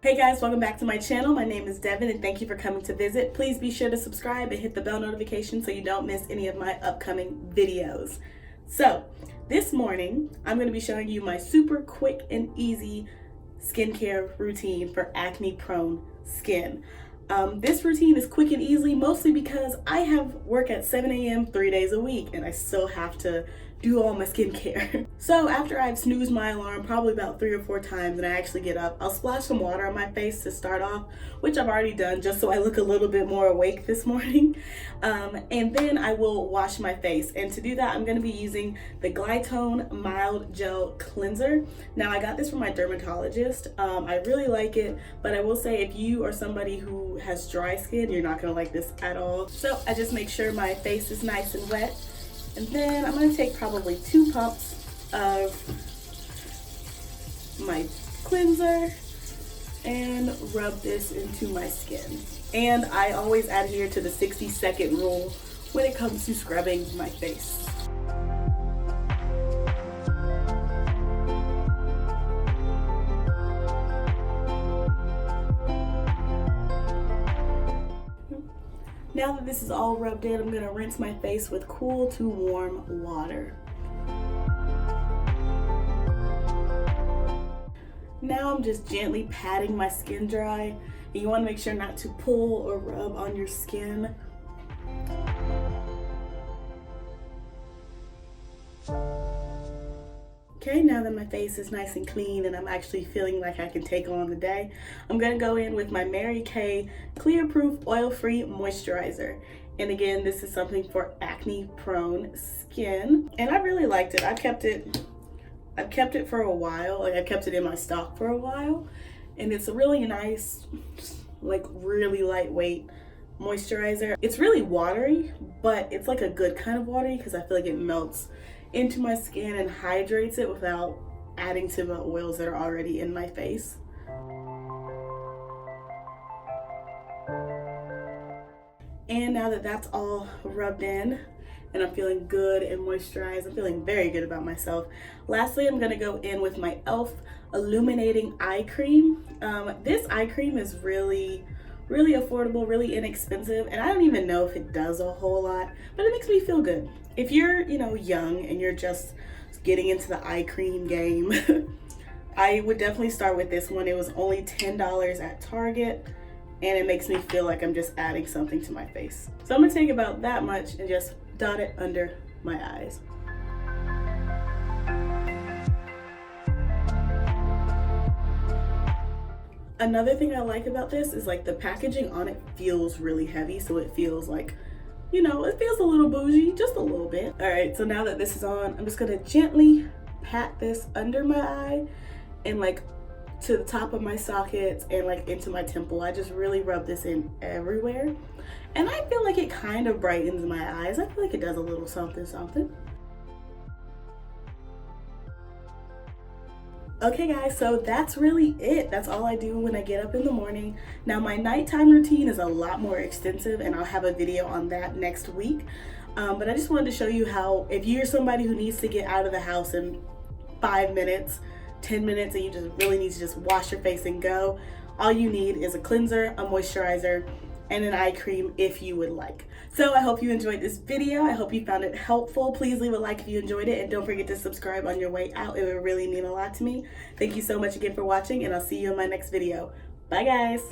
Hey guys, welcome back to my channel. My name is Devin and thank you for coming to visit. Please be sure to subscribe and hit the bell notification so you don't miss any of my upcoming videos. So this morning, I'm going to be showing you my super quick and easy skincare routine for acne-prone skin. This routine is quick and easy mostly because I have work at 7 a.m. 3 days a week and I still have to do all my skincare. So after I've snoozed my alarm probably about 3 or 4 times and I actually get up, I'll splash some water on my face to start off, which I've already done just so I look a little bit more awake this morning. And then I will wash my face. And to do that, I'm gonna be using the Glytone Mild Gel Cleanser. Now I got this from my dermatologist. I really like it, but I will say if you are somebody who has dry skin, you're not gonna like this at all. So I just make sure my face is nice and wet. And then I'm going to take probably 2 pumps of my cleanser and rub this into my skin. And I always adhere to the 60-second rule when it comes to scrubbing my face. Now that this is all rubbed in, I'm going to rinse my face with cool to warm water. Now I'm just gently patting my skin dry. And you want to make sure not to pull or rub on your skin. Okay, now that my face is nice and clean and I'm actually feeling like I can take on the day, I'm going to go in with my Mary Kay Clear Proof Oil-Free Moisturizer. And again, this is something for acne-prone skin. And I really liked it. I've kept it for a while. Like, I've kept it in my stock for a while. And it's a really nice, like really lightweight moisturizer. It's really watery, but it's like a good kind of watery because I feel like it melts into my skin and hydrates it without adding to the oils that are already in my face. And now that that's all rubbed in and I'm feeling good and moisturized, I'm feeling very good about myself. Lastly, I'm gonna go in with my e.l.f. Illuminating Eye Cream. This eye cream is really affordable, really inexpensive, and I don't even know if it does a whole lot, but it makes me feel good. If you're, young and you're just getting into the eye cream game, I would definitely start with this one. It was only $10 at Target, and it makes me feel like I'm just adding something to my face. So I'm gonna take about that much and just dot it under my eyes. Another thing I like about this is like the packaging on it feels really heavy, so it feels like, it feels a little bougie, just a little bit. All right, so now that this is on, I'm just gonna gently pat this under my eye and like to the top of my sockets and like into my temple. I just really rub this in everywhere. And I feel like it kind of brightens my eyes. I feel like it does a little something, something. Okay guys, so that's really it. That's all I do when I get up in the morning. Now my nighttime routine is a lot more extensive and I'll have a video on that next week. But I just wanted to show you how, if you're somebody who needs to get out of the house in 5 minutes, 10 minutes, and you just really need to just wash your face and go, all you need is a cleanser, a moisturizer, and an eye cream if you would like. So I hope you enjoyed this video. I hope you found it helpful. Please leave a like if you enjoyed it and don't forget to subscribe on your way out. It would really mean a lot to me. Thank you so much again for watching and I'll see you in my next video. Bye guys.